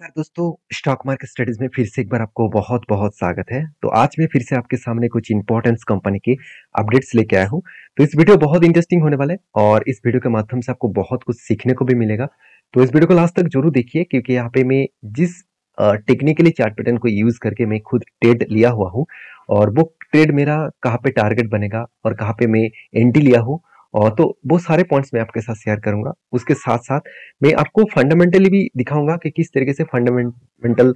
नमस्कार दोस्तों, stock market studies में फिर से एक बार आपको बहुत बहुत स्वागत है। तो आज मैं फिर से आपके सामने कुछ इंपॉर्टेंस कंपनी के अपडेट्स लेके आया हूँ। तो इस वीडियो बहुत इंटरेस्टिंग होने वाला है और इस वीडियो के माध्यम से आपको बहुत कुछ सीखने को भी मिलेगा। तो इस वीडियो को लास्ट तक जरूर देखिए, क्योंकि यहाँ पे मैं जिस टेक्निकली चार्ट पैटर्न को यूज करके मैं खुद ट्रेड लिया हुआ हूँ, और वो ट्रेड मेरा कहाँ पे टारगेट बनेगा और कहाँ पे मैं एंट्री लिया हूँ, और तो वो सारे पॉइंट्स मैं आपके साथ शेयर करूंगा। उसके साथ साथ मैं आपको फंडामेंटली भी दिखाऊंगा कि किस तरीके से फंडामेंटल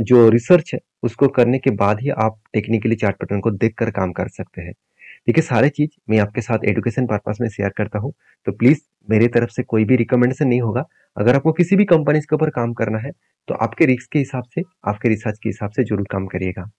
जो रिसर्च है उसको करने के बाद ही आप टेक्निकली चार्ट पैटर्न को देखकर काम कर सकते हैं। देखिए, सारे चीज मैं आपके साथ एजुकेशन पर्पस में शेयर करता हूँ, तो प्लीज मेरी तरफ से कोई भी रिकमेंडेशन नहीं होगा। अगर आपको किसी भी कंपनी के ऊपर काम करना है तो आपके रिस्क के हिसाब से, आपके रिसर्च के हिसाब से जरूर काम करिएगा।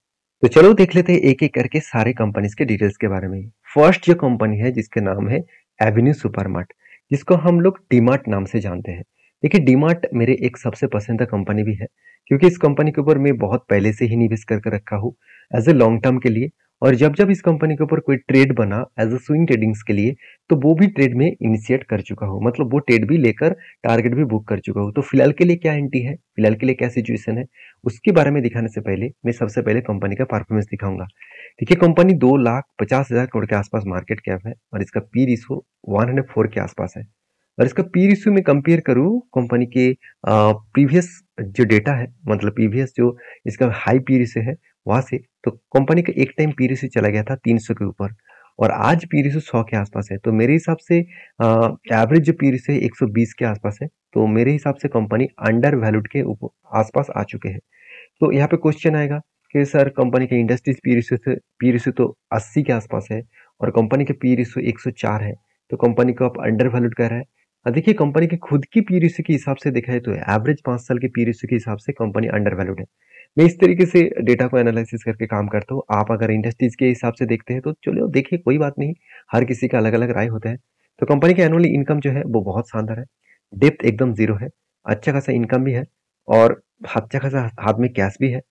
तो चलो देख लेते हैं एक एक करके सारे कंपनीज के डिटेल्स के बारे में। फर्स्ट जो कंपनी है जिसके नाम है एवेन्यू सुपरमार्ट, जिसको हम लोग डीमार्ट नाम से जानते हैं। देखिए, डीमार्ट मेरे एक सबसे पसंदीदा कंपनी भी है, क्योंकि इस कंपनी के ऊपर मैं बहुत पहले से ही निवेश करके रखा हूँ एज ए लॉन्ग टर्म के लिए। और जब जब इस कंपनी के ऊपर कोई ट्रेड बना एज ए स्विंग ट्रेडिंग्स के लिए, तो वो भी ट्रेड में इनिशिएट कर चुका हूँ, मतलब वो ट्रेड भी लेकर टारगेट भी बुक कर चुका हूँ। तो फिलहाल के लिए क्या एंट्री है, फिलहाल के लिए क्या सिचुएशन है, उसके बारे में दिखाने से पहले मैं सबसे पहले कंपनी का परफॉर्मेंस दिखाऊंगा। देखिए, कंपनी 2,50,000 करोड़ के आसपास मार्केट कैप है और इसका पी रेशियो 104 के आसपास है। और इसका पी रेशियो में कंपेयर करूँ कंपनी के प्रीवियस जो डेटा है, मतलब प्रीवियस जो इसका हाई पी रेशियो है वहां से, तो कंपनी का एक टाइम पी रेशियो चला गया था 300 के ऊपर, और आज पी रेशियो 100 के आसपास है। तो मेरे हिसाब से एवरेज जो पी रेशियो है 120 के आसपास है। तो मेरे हिसाब से कंपनी अंडर वैल्यूड के आसपास आ चुके हैं। तो यहाँ पे क्वेश्चन आएगा कि सर, कंपनी के इंडस्ट्रीज पी रेशियो तो 80 के आसपास है और कंपनी के पी रेशियो 104 है, तो कंपनी को आप अंडर वैल्यूड कर रहा है। देखिए, कंपनी के खुद की पी रेशियो के हिसाब से देखा है तो एवरेज 5 साल के पी रेशियो के हिसाब से कंपनी अंडर वैल्यूड है। मैं इस तरीके से डेटा को एनालिसिस करके काम करता हूँ। आप अगर इंडस्ट्रीज के हिसाब से देखते हैं तो चलो देखिए, कोई बात नहीं, हर किसी का अलग अलग राय होता है। तो कंपनी की एनुअली इनकम जो है वो बहुत शानदार है, डेप्थ एकदम जीरो है, अच्छा खासा इनकम भी है, और अच्छा खासा हाथ में कैश भी है,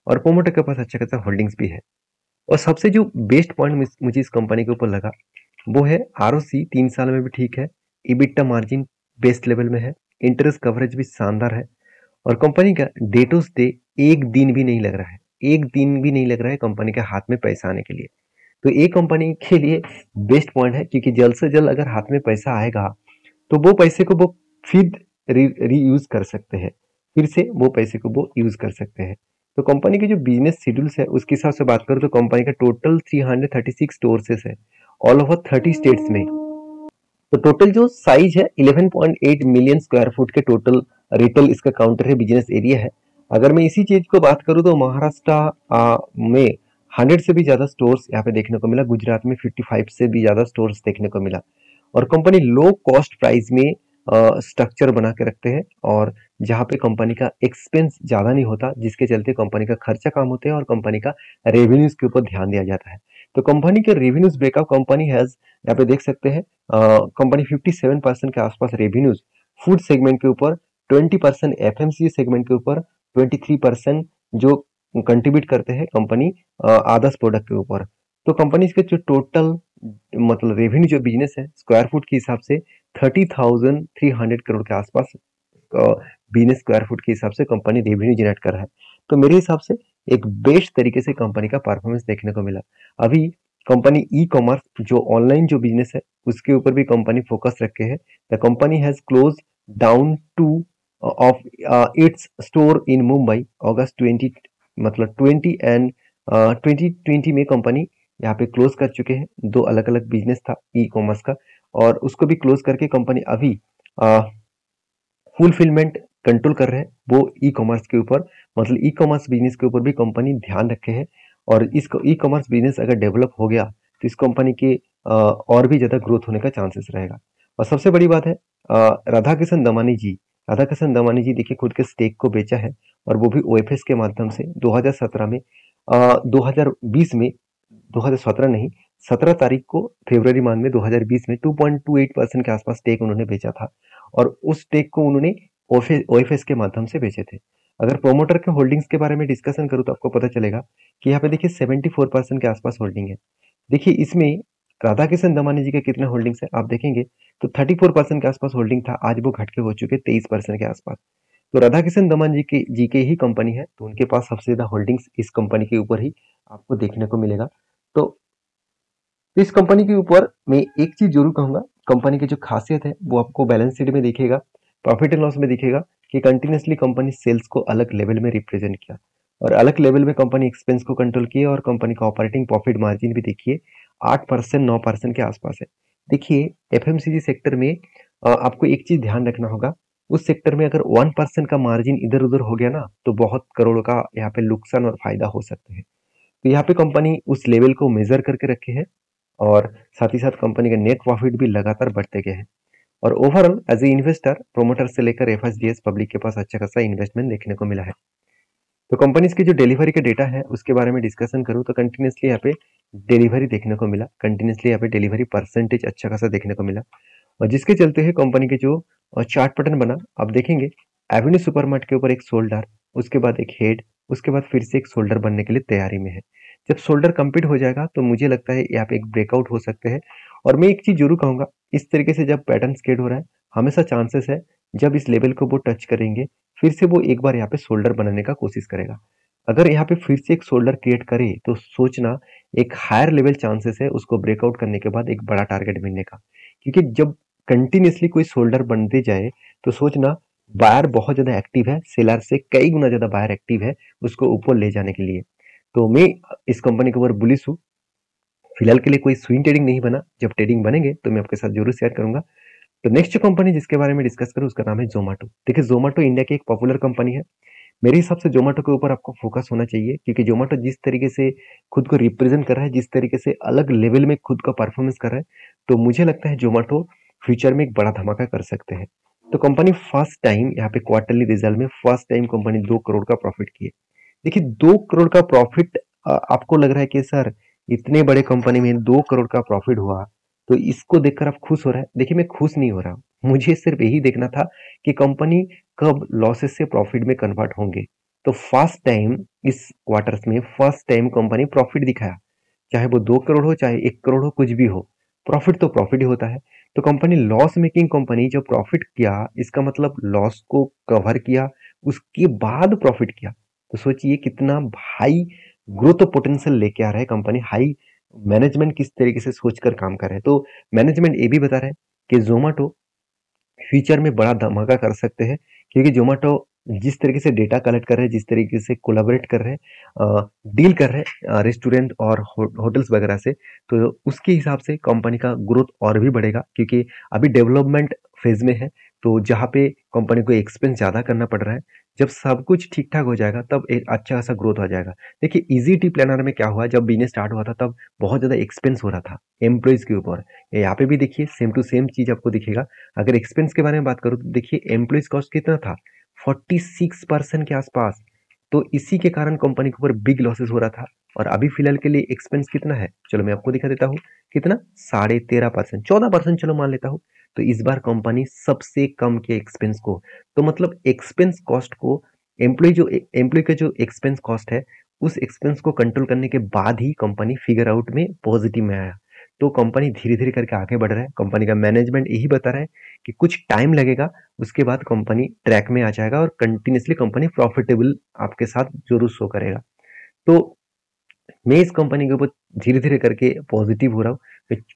और प्रोमोटर के पास अच्छा खासा होल्डिंग्स भी है। और सबसे जो बेस्ट पॉइंट मुझे इस कंपनी के ऊपर लगा वो है आरओसी 3 साल में भी ठीक है, इबिट्टा मार्जिन बेस्ट लेवल में है, इंटरेस्ट कवरेज भी शानदार है, और कंपनी का डेटोस डे एक दिन भी नहीं लग रहा है, एक दिन भी नहीं लग रहा है कंपनी के हाथ में पैसा आने के लिए। तो ये कंपनी के लिए बेस्ट पॉइंट है, क्योंकि जल्द से जल्द अगर हाथ में पैसा आएगा तो वो पैसे को वो फिर रीयूज कर सकते हैं, फिर से वो पैसे को वो यूज कर सकते हैं। तो कंपनी के जो बिजनेस शेड्यूल्स है उसके हिसाब से बात करूँ तो कंपनी का टोटल 336 स्टोर्सेस है ऑल ओवर 30 स्टेट्स में। तो टोटल जो साइज है 11.8 मिलियन स्क्वायर फुट के टोटल रिटेल इसका काउंटर है, बिजनेस एरिया है। अगर मैं इसी चीज को बात करूं तो महाराष्ट्र में 100 से भी ज्यादा स्टोर्स यहाँ पे देखने को मिला, गुजरात में 55 से भी ज्यादा स्टोर्स देखने को मिला। और कंपनी लो कॉस्ट प्राइस में स्ट्रक्चर बना के रखते हैं, और जहाँ पे कंपनी का एक्सपेंस ज्यादा नहीं होता, जिसके चलते कंपनी का खर्चा कम होता है और कंपनी का रेवेन्यूज के ऊपर ध्यान दिया जाता है। तो कंपनी के रेवेन्यूज ब्रेकअप कंपनी हैज, यहाँ पे देख सकते हैं, कंपनी 57% के आसपास रेवेन्यूज फूड सेगमेंट के ऊपर, 20% एफएमसीजी सेगमेंट के ऊपर, 23% जो कंट्रीब्यूट करते हैं कंपनी आदर्श प्रोडक्ट के ऊपर। तो कंपनी के जो टोटल मतलब रेवेन्यू जो बिजनेस है स्क्वायर फुट के हिसाब से 30,300 करोड़ के आसपास बिजनेस स्क्वायर फुट के हिसाब से कंपनी रेवेन्यू जनरेट कर रहा है। तो मेरे हिसाब से एक बेस्ट तरीके से कंपनी का परफॉर्मेंस देखने को मिला। अभी कंपनी ई कॉमर्स जो ऑनलाइन जो बिजनेस है उसके ऊपर भी कंपनी फोकस रखे है। The company has close down to of its store in Mumbai August 20, मतलब 20 एंड 2020 में कंपनी यहाँ पे क्लोज कर चुके हैं। दो अलग अलग बिजनेस था ई कॉमर्स का, और उसको भी क्लोज करके कंपनी अभी फुलफिलमेंट कंट्रोल कर रहे हैं वो ई कॉमर्स के ऊपर, मतलब ई कॉमर्स बिजनेस के ऊपर भी कंपनी ध्यान रखे है। और इस ई कॉमर्स बिजनेस अगर डेवलप हो गया तो इस कंपनी के और भी ज्यादा ग्रोथ होने का चांसेस रहेगा। और सबसे बड़ी बात है, राधा किशन दमानी जी, राधा किशन दमानी जी देखिए खुद के स्टेक को बेचा है, और वो भी ओएफएस के माध्यम से 2017 में 2020 में 2017 नहीं, 17 तारीख को फरवरी मंथ में 2020 में 2.28% के आसपास स्टेक उन्होंने बेचा था, और उस स्टेक को उन्होंने ओएफएस के माध्यम से बेचे थे। अगर प्रोमोटर के होल्डिंग्स के बारे में डिस्कशन करूं तो आपको पता चलेगा कि यहाँ पे देखिए 74% के आसपास होल्डिंग है। देखिए, इसमें राधा किशन दमानी जी के कितने होल्डिंग्स है आप देखेंगे तो 34% के आसपास होल्डिंग था, आज वो घट के हो चुके 23% के आसपास। तो राधा किशन दमन जी के ही कंपनी है, तो उनके पास सबसे ज्यादा होल्डिंग्स इस कंपनी के ऊपर ही आपको देखने को मिलेगा। तो इस कंपनी के ऊपर मैं एक चीज जरूर कहूंगा, कंपनी की जो खासियत है वो आपको बैलेंस शीट में दिखेगा, प्रॉफिट एंड लॉस में दिखेगा कि कंटिन्यूसली कंपनी सेल्स को अलग लेवल में रिप्रेजेंट किया और अलग लेवल में कंपनी एक्सपेंस को कंट्रोल किए और कंपनी का ऑपरेटिंग प्रॉफिट मार्जिन भी देखिए 8% 9% के आसपास है। देखिए एफएमसीजी सेक्टर में आपको एक चीज ध्यान रखना होगा, उस सेक्टर में अगर 1% का मार्जिन इधर उधर हो गया ना तो बहुत करोड़ों का यहाँ पे नुकसान और फायदा हो सकते हैं। तो यहाँ पे कंपनी उस लेवल को मेजर करके रखे है और साथ ही साथ कंपनी का नेट प्रॉफिट भी लगातार बढ़ते गए हैं। और overall as a investor promoter से लेकर एफएसडीएस पब्लिक के पास अच्छा खासा इन्वेस्टमेंट देखने को मिला है। तो कंपनीज की जो डिलीवरी का डेटा है उसके बारे में डिस्कशन करूँ तो कंटिन्यूसली यहाँ पे डिलीवरी देखने को मिला, कंटिन्यूसली यहाँ पे डिलीवरी परसेंटेज अच्छा खासा देखने को मिला और जिसके चलते है कंपनी के जो चार्ट पैटर्न बना आप देखेंगे, एवेन्यू सुपरमार्ट के ऊपर एक शोल्डर, उसके बाद एक हेड, उसके बाद फिर से एक शोल्डर बनने के लिए तैयारी में है। जब शोल्डर कंप्लीट हो जाएगा तो मुझे लगता है यहाँ पे एक ब्रेकआउट हो सकते हैं। और मैं एक चीज जरूर कहूंगा, इस तरीके से जब पैटर्न स्केड हो रहा है हमेशा चांसेस है जब इस लेवल को वो टच करेंगे फिर से वो एक बार यहाँ पे शोल्डर बनाने का कोशिश करेगा। अगर यहाँ पे फिर से एक शोल्डर क्रिएट करे तो सोचना एक हायर लेवल चांसेस है उसको ब्रेकआउट करने के बाद एक बड़ा टारगेट मिलने का, क्योंकि जब कंटिन्यूसली कोई शोल्डर बनते जाए तो सोचना बायर बहुत ज्यादा एक्टिव है, सेलर से कई गुना ज्यादा बायर एक्टिव है उसको ऊपर ले जाने के लिए। तो मैं इस कंपनी के ऊपर बुलिश हूँ। फिलहाल के लिए कोई स्विंग ट्रेडिंग नहीं बना, जब ट्रेडिंग बनेंगे तो मैं आपके साथ जरूर शेयर करूंगा। तो नेक्स्ट जो कंपनी जिसके बारे में डिस्कस करूं उसका नाम है जोमेटो। देखिए जोमेटो इंडिया की एक पॉपुलर कंपनी है, मेरे हिसाब से जोमेटो के ऊपर आपको फोकस होना चाहिए क्योंकि जोमेटो जिस तरीके से खुद को रिप्रेजेंट कर रहा है, जिस तरीके से अलग लेवल में खुद का परफॉर्मेंस कर रहा है, तो मुझे लगता है जोमेटो फ्यूचर में एक बड़ा धमाका कर सकते हैं। तो कंपनी फर्स्ट टाइम यहाँ पे क्वार्टरली रिजल्ट में फर्स्ट टाइम कंपनी 2 करोड़ का प्रॉफिट किए। देखिए 2 करोड़ का प्रॉफिट, आपको लग रहा है कि सर इतने बड़े कंपनी में 2 करोड़ का प्रॉफिट हुआ तो इसको देखकर आप खुश हो रहा है। देखिए मैं खुश नहीं हो रहा, मुझे सिर्फ यही देखना था कि कंपनी कब लॉसेस से प्रॉफिट में कन्वर्ट होंगे। तो फर्स्ट टाइम इस क्वार्टर्स में फर्स्ट टाइम कंपनी प्रॉफिट दिखाया, चाहे वो 2 करोड़ हो चाहे 1 करोड़ हो, कुछ भी हो, प्रॉफिट तो प्रॉफिट ही होता है। तो कंपनी लॉस मेकिंग कंपनी जब प्रॉफिट किया इसका मतलब लॉस को कवर किया उसके बाद प्रॉफिट किया, तो सोचिए कितना हाई ग्रोथ पोटेंशियल लेके आ रहा है कंपनी, हाई मैनेजमेंट किस तरीके से सोचकर काम कर रहे हैं। तो मैनेजमेंट ये भी बता रहा है कि जोमेटो फ्यूचर में बड़ा धमाका कर सकते हैं क्योंकि जोमेटो जिस तरीके से डेटा कलेक्ट कर रहे हैं, जिस तरीके से कोलैबोरेट कर रहे हैं, डील कर रहे हैं रेस्टोरेंट और होटल्स वगैरह से, तो उसके हिसाब से कंपनी का ग्रोथ और भी बढ़ेगा क्योंकि अभी डेवलपमेंट फेज में है। तो जहाँ पे कंपनी को एक्सपेंस ज़्यादा करना पड़ रहा है, जब सब कुछ ठीक ठाक हो जाएगा तब एक अच्छा खासा ग्रोथ आ जाएगा। देखिए इजी टी प्लानर में क्या हुआ, जब बिजनेस स्टार्ट हुआ था तब बहुत ज़्यादा एक्सपेंस हो रहा था एम्प्लॉयज़ के ऊपर। यहाँ पे भी देखिए सेम टू सेम चीज़ आपको दिखेगा। अगर एक्सपेंस के बारे में बात करूँ तो देखिए एम्प्लॉयज कॉस्ट कितना था, 46% के आसपास। तो इसी के कारण कंपनी के ऊपर बिग लॉसेस हो रहा था। और अभी फिलहाल के लिए एक्सपेंस कितना है, चलो मैं आपको दिखा देता हूँ, कितना 13.5%, 14% चलो मान लेता हूँ। तो इस बार कंपनी सबसे कम के एक्सपेंस को, तो मतलब एक्सपेंस कॉस्ट को, एम्प्लॉय का जो एक्सपेंस कॉस्ट है उस एक्सपेंस को कंट्रोल करने के बाद ही कंपनी फिगर आउट में पॉजिटिव में आया। तो कंपनी धीरे धीरे करके आगे बढ़ रहा है, कंपनी का मैनेजमेंट यही बता रहा है कि कुछ टाइम लगेगा उसके बाद कंपनी ट्रैक में आ जाएगा और कंटिन्यूसली कंपनी प्रॉफिटेबल आपके साथ जरूर शो करेगा। तो मैं इस कंपनी के ऊपर धीरे धीरे करके पॉजिटिव हो रहा हूँ।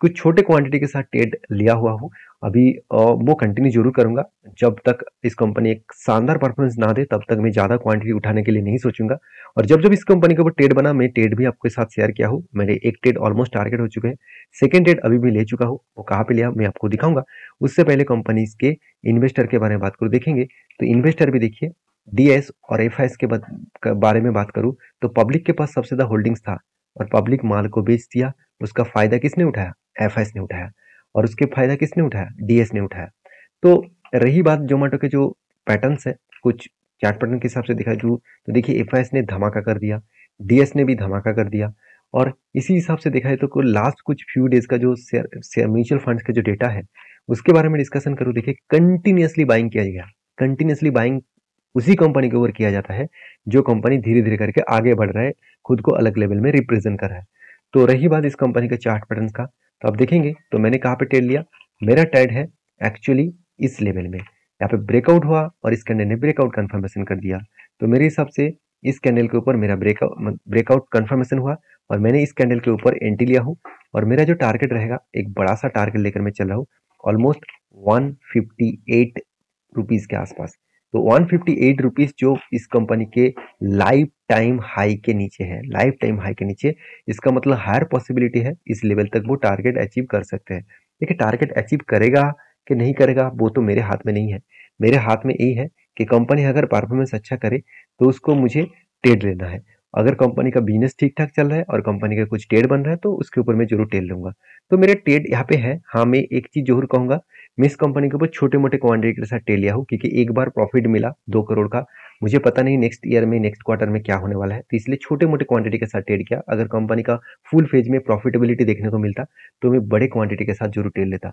कुछ छोटे क्वांटिटी के साथ ट्रेड लिया हुआ हूँ अभी, वो कंटिन्यू जरूर करूंगा। जब तक इस कंपनी एक शानदार परफॉर्मेंस ना दे तब तक मैं ज्यादा क्वांटिटी उठाने के लिए नहीं सोचूंगा। और जब जब इस कंपनी के ऊपर ट्रेड बना मैं ट्रेड भी आपके साथ शेयर किया हूँ, मेरे एक ट्रेड ऑलमोस्ट टारगेट हो चुके हैं, सेकेंड ट्रेड अभी भी ले चुका हूँ, वो कहाँ पे लिया मैं आपको दिखाऊंगा। उससे पहले कंपनी के इन्वेस्टर के बारे में बात करूँ देखेंगे तो इन्वेस्टर भी देखिए डीएस और एफआईएस के बारे में बात करूँ तो पब्लिक के पास सबसे ज्यादा होल्डिंग्स था और पब्लिक माल को बेच दिया, उसका फायदा किसने उठाया, एफआईएस ने उठाया, और उसके फायदा किसने उठाया, डीएस ने उठाया। तो रही बात जोमेटो के जो पैटर्न्स है, कुछ चार्ट पैटर्न के हिसाब से दिखा दूँ तो देखिए एफआईएस ने धमाका कर दिया, डीएस ने भी धमाका कर दिया। और इसी हिसाब से देखा है तो लास्ट कुछ फ्यू डेज का जो म्यूचुअल फंड्स का जो डेटा है उसके बारे में डिस्कशन करूँ, देखिए कंटिन्यूसली बाइंग किया गया, कंटिन्यूसली बाइंग उसी कंपनी के ऊपर किया जाता है जो कंपनी धीरे धीरे करके आगे बढ़ रहा है, खुद को अलग लेवल में रिप्रेजेंट कर रहा है। तो रही बात इस कंपनी के चार्ट पैटर्न का, तो आप देखेंगे तो मैंने कहाँ पे ट्रेड लिया, मेरा ट्रेड है एक्चुअली इस लेवल में, यहाँ पे ब्रेकआउट हुआ और इस कैंडल ने ब्रेकआउट कंफर्मेशन कर दिया। तो मेरे हिसाब से इस कैंडल के ऊपर मेरा ब्रेकआउट कंफर्मेशन हुआ और मैंने इस कैंडल के ऊपर एंट्री लिया हूँ और मेरा जो टारगेट रहेगा, एक बड़ा सा टारगेट लेकर मैं चल रहा हूँ ऑलमोस्ट 158 रुपीज के आसपास। तो 158 रुपीज जो इस कंपनी के लाइफ टाइम हाई के नीचे है, लाइफ टाइम हाई के नीचे, इसका मतलब हायर पॉसिबिलिटी है इस लेवल तक वो टारगेट अचीव कर सकते हैं। देखिए टारगेट अचीव करेगा कि नहीं करेगा वो तो मेरे हाथ में नहीं है। मेरे हाथ में यही है कि कंपनी अगर परफॉर्मेंस अच्छा करे तो उसको मुझे ट्रेड लेना है। अगर कंपनी का बिजनेस ठीक ठाक चल रहा है और कंपनी का कुछ ट्रेड बन रहा है तो उसके ऊपर मैं जरूर ट्रेड लूंगा। तो मेरे ट्रेड यहाँ पे है। हाँ, मैं एक चीज जरूर कहूंगा, मैं इस कंपनी के ऊपर छोटे मोटे क्वांटिटी के साथ ट्रेड लिया हूँ क्योंकि एक बार प्रॉफिट मिला 2 करोड़ का। मुझे पता नहीं नेक्स्ट ईयर में, नेक्स्ट क्वार्टर में क्या होने वाला है, तो इसलिए छोटे मोटे क्वांटिटी के साथ ट्रेड किया। अगर कंपनी का फुल फेज में प्रॉफिटेबिलिटी देखने को मिलता तो मैं बड़े क्वांटिटी के साथ जरूर ट्रेड लेता।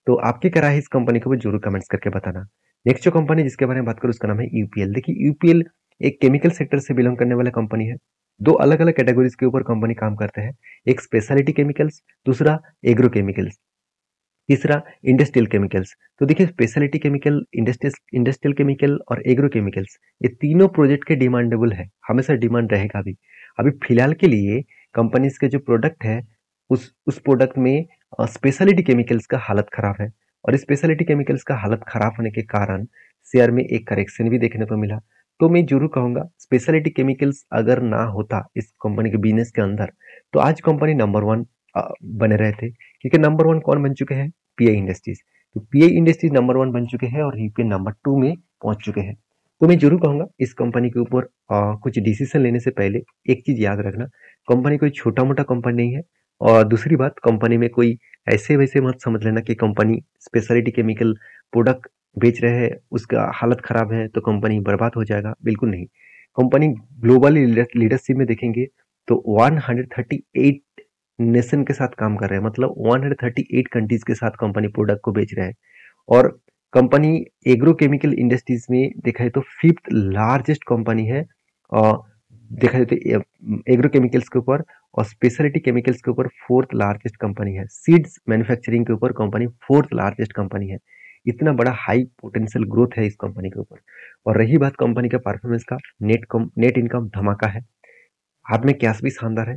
तो आपकी क्या राय है इस कंपनी के ऊपर जरूर कमेंट्स करके बताना। नेक्स्ट जो कंपनी जिसके बारे में बात करूँ उसका नाम है यूपीएल। देखिए यूपीएल एक केमिकल सेक्टर से बिलोंग करने वाला कंपनी है। दो अलग अलग कैटेगरीज के ऊपर कंपनी काम करते हैं, एक स्पेशलिटी केमिकल्स, दूसरा एग्रो केमिकल्स, तीसरा इंडस्ट्रियल केमिकल्स। तो देखिए स्पेशलिटी केमिकल, इंडस्ट्रियल केमिकल और एग्रो केमिकल्स, ये तीनों प्रोजेक्ट के डिमांडेबल है, हमेशा डिमांड रहेगा भी। अभी फिलहाल के लिए कंपनीज के जो प्रोडक्ट है उस प्रोडक्ट में स्पेशलिटी केमिकल्स का हालत खराब है और स्पेशलिटी केमिकल्स का हालत खराब होने के कारण शेयर में एक करेक्शन भी देखने को मिला। तो मैं जरूर कहूंगा स्पेशलिटी केमिकल्स अगर ना होता इस कंपनी के बिजनेस के अंदर तो आज कंपनी नंबर 1 बने रहे थे। क्योंकि नंबर 1 कौन बन चुके हैं? Pi industries. तो पीआई इंडस्ट्रीज नंबर 1 बन चुके हैं और यूपीएल नंबर 2 में पहुंच चुके हैं। तो मैं जरूर कहूंगा इस कंपनी के ऊपर कुछ डिसीजन लेने से पहले एक चीज याद रखना, कंपनी कोई छोटा मोटा कंपनी नहीं है। और दूसरी बात, कंपनी में कोई ऐसे वैसे मत समझ लेना कि कंपनी स्पेशलिटी केमिकल प्रोडक्ट बेच रहे हैं, उसका हालत खराब है तो कंपनी बर्बाद हो जाएगा, बिल्कुल नहीं। कंपनी ग्लोबली लीडरशिप में देखेंगे तो 138 नेशन के साथ काम कर रहे हैं, मतलब 138 कंट्रीज के साथ कंपनी प्रोडक्ट को बेच रहे हैं। और कंपनी एग्रो केमिकल इंडस्ट्रीज में देखा जाए तो 5th लार्जेस्ट कंपनी है और देखा जाए तो एग्रो केमिकल्स के ऊपर, और स्पेशलिटी केमिकल्स के ऊपर 4th लार्जेस्ट कंपनी है। सीड्स मैन्युफैक्चरिंग के ऊपर कंपनी 4th लार्जेस्ट कंपनी है। इतना बड़ा हाई पोटेंशियल ग्रोथ है इस कंपनी के ऊपर। और रही बात कंपनी का परफॉर्मेंस का, नेट इनकम धमाका है, हाथ में कैश भी शानदार है,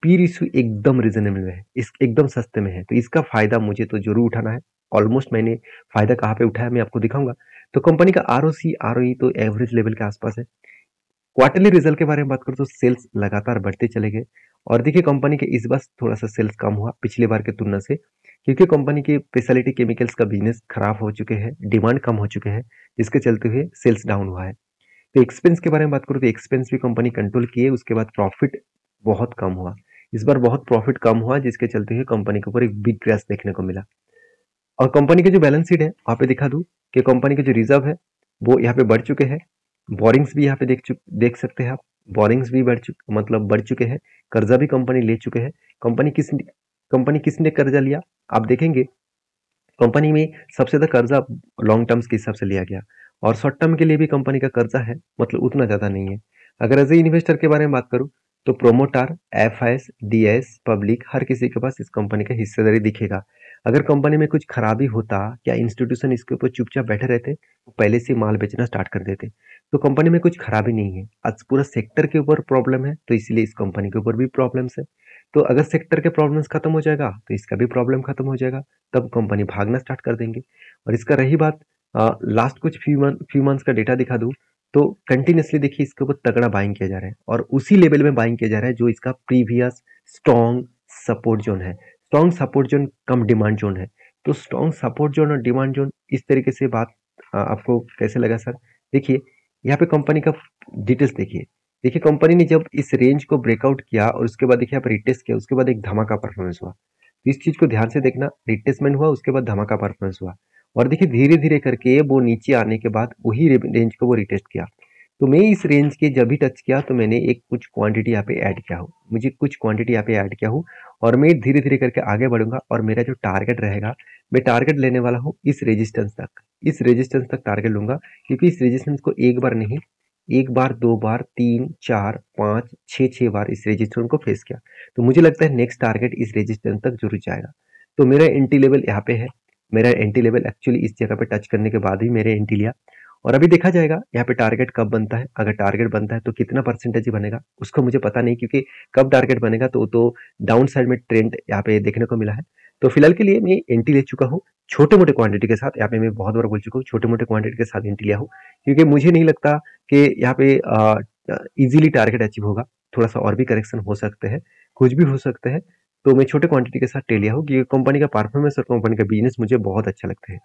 पी रेशियो एकदम रीजनेबल में है, इस एकदम सस्ते में है, तो इसका फायदा मुझे तो जरूर उठाना है। ऑलमोस्ट मैंने फायदा कहाँ पे उठाया मैं आपको दिखाऊंगा। तो कंपनी का आरओसी आरओई तो एवरेज लेवल के आसपास है। क्वार्टरली रिजल्ट के बारे में बात करूँ तो सेल्स लगातार बढ़ते चले गए। और देखिए कंपनी के इस बार थोड़ा सा सेल्स कम हुआ पिछले बार के तुलना से, क्योंकि कंपनी के स्पेशलिटी केमिकल्स का बिजनेस खराब हो चुके हैं, डिमांड कम हो चुके हैं, जिसके चलते हुए सेल्स डाउन हुआ है। तो एक्सपेंस के बारे में बात करूँ तो एक्सपेंस भी कंपनी कंट्रोल किए, उसके बाद प्रॉफिट बहुत कम हुआ। इस बार बहुत प्रॉफिट कम हुआ जिसके चलते हुए कंपनी के ऊपर एक बिग क्रैश देखने को मिला। और कंपनी के जो बैलेंस शीट है वहाँ पे दिखा दूं कि कंपनी के जो रिजर्व है वो यहाँ पे बढ़ चुके हैं। बोरिंग्स भी यहाँ पे देख सकते हैं आप, बोरिंग्स भी बढ़ चुके हैं। कर्जा भी कंपनी ले चुके हैं। कंपनी किसने कर्जा लिया आप देखेंगे, कंपनी में सबसे ज्यादा कर्जा लॉन्ग टर्म्स के हिसाब से लिया गया और शॉर्ट टर्म के लिए भी कंपनी का कर्जा है, मतलब उतना ज्यादा नहीं है। अगर एज ए इन्वेस्टर के बारे में बात करूं तो प्रोमोटर, एफआईएस, डीएस, पब्लिक, हर किसी के पास इस कंपनी का हिस्सेदारी दिखेगा। अगर कंपनी में कुछ खराबी होता, क्या इंस्टीट्यूशन इसके ऊपर चुपचाप बैठे रहते, तो पहले से माल बेचना स्टार्ट कर देते। तो कंपनी में कुछ खराबी नहीं है। आज पूरा सेक्टर के ऊपर प्रॉब्लम है तो इसलिए इस कंपनी के ऊपर भी प्रॉब्लम्स है। तो अगर सेक्टर के प्रॉब्लम्स खत्म हो जाएगा तो इसका भी प्रॉब्लम खत्म हो जाएगा, तब कंपनी भागना स्टार्ट कर देंगे। और इसका रही बात लास्ट कुछ फ्यू मंथ्स का डेटा दिखा दूं तो कंटिन्यूसली देखिए इसके ऊपर तगड़ा बाइंग किया जा रहा है और उसी लेवल में बाइंग किया जा रहा है जो इसका प्रीवियस स्ट्रॉन्ग सपोर्ट जोन है। स्ट्रॉन्ग सपोर्ट जोन कम डिमांड जोन है। तो स्ट्रॉन्ग सपोर्ट जोन और डिमांड जोन इस तरीके से बात आपको कैसे लगा सर? देखिए यहाँ पे कंपनी का डिटेल्स देखिए। देखिए कंपनी ने जब इस रेंज को ब्रेकआउट किया और उसके बाद देखिए यहाँ पर रिटेस्ट किया, उसके बाद एक धमाका परफॉर्मेंस हुआ। तो इस चीज को ध्यान से देखना, रिटेस्टमेंट हुआ उसके बाद धमाका परफॉर्मेंस हुआ और देखिए धीरे धीरे करके वो नीचे आने के बाद वही रेंज को वो रिटेस्ट किया। तो मैं इस रेंज के जब भी टच किया तो मैंने एक कुछ क्वांटिटी यहाँ पे ऐड किया हूँ, मुझे कुछ क्वांटिटी यहाँ पे ऐड किया हूँ और मैं धीरे धीरे करके आगे बढ़ूंगा और मेरा जो टारगेट रहेगा, मैं टारगेट लेने वाला हूँ इस रेजिस्टेंस तक, इस रेजिस्टेंस तक टारगेट लूंगा। क्योंकि इस रेजिस्टेंस को एक बार नहीं, एक बार, दो बार, 3, 4, 5, 6 बार इस रेजिस्टेंस को फेस किया। तो मुझे लगता है नेक्स्ट टारगेट इस रेजिस्टेंस तक जरूर जाएगा। तो मेरा एंट्री लेवल यहाँ पे है मेरा एंट्री लेवल एक्चुअली इस जगह पे टच करने के बाद ही मेरे एंट्री लिया। और अभी देखा जाएगा यहाँ पे टारगेट कब बनता है, अगर टारगेट बनता है तो कितना परसेंटेज बनेगा उसको मुझे पता नहीं, क्योंकि कब टारगेट बनेगा तो डाउन साइड में ट्रेंड यहाँ पे देखने को मिला है। तो फिलहाल के लिए मैं एंट्री ले चुका हूँ छोटे मोटे क्वांटिटी के साथ। यहाँ पे मैं बहुत बार बोल चुका हूँ छोटे मोटे क्वांटिटी के साथ एंट्री लिया हूँ, क्योंकि मुझे नहीं लगता कि यहाँ पे इजीली टारगेट अचीव होगा। थोड़ा सा और भी करेक्शन हो सकते हैं, कुछ भी हो सकते हैं। तो मैं छोटे क्वांटिटी के साथ ले लिया हूँ, क्योंकि कंपनी का परफॉर्मेंस और कंपनी का बिजनेस मुझे बहुत अच्छा लगता है।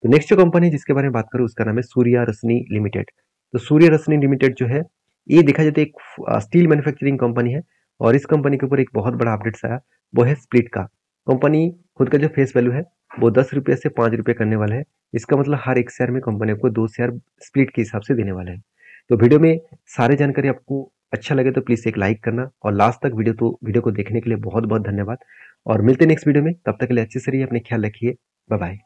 तो नेक्स्ट जो कंपनी जिसके बारे में बात करूँ उसका नाम है सूर्या रश्मि लिमिटेड। तो सूर्य रश्मि लिमिटेड जो है ये देखा जाए तो एक स्टील मैन्युफैक्चरिंग कंपनी है, और इस कंपनी के ऊपर एक बहुत बड़ा अपडेट्स आया, वो है स्प्लिट का। कंपनी खुद का जो फेस वैल्यू है वो 10 रुपये से 5 रुपये करने वाला है। इसका मतलब हर एक शेयर में कंपनी को 2 शेयर स्प्लिट के हिसाब से देने वाला है। तो वीडियो में सारी जानकारी आपको अच्छा लगे तो प्लीज एक लाइक करना, और लास्ट तक वीडियो को देखने के लिए बहुत बहुत धन्यवाद। और मिलते हैं नेक्स्ट वीडियो में, तब तक के लिए अच्छे से रहिए, अपने ख्याल रखिए, बाय बाय।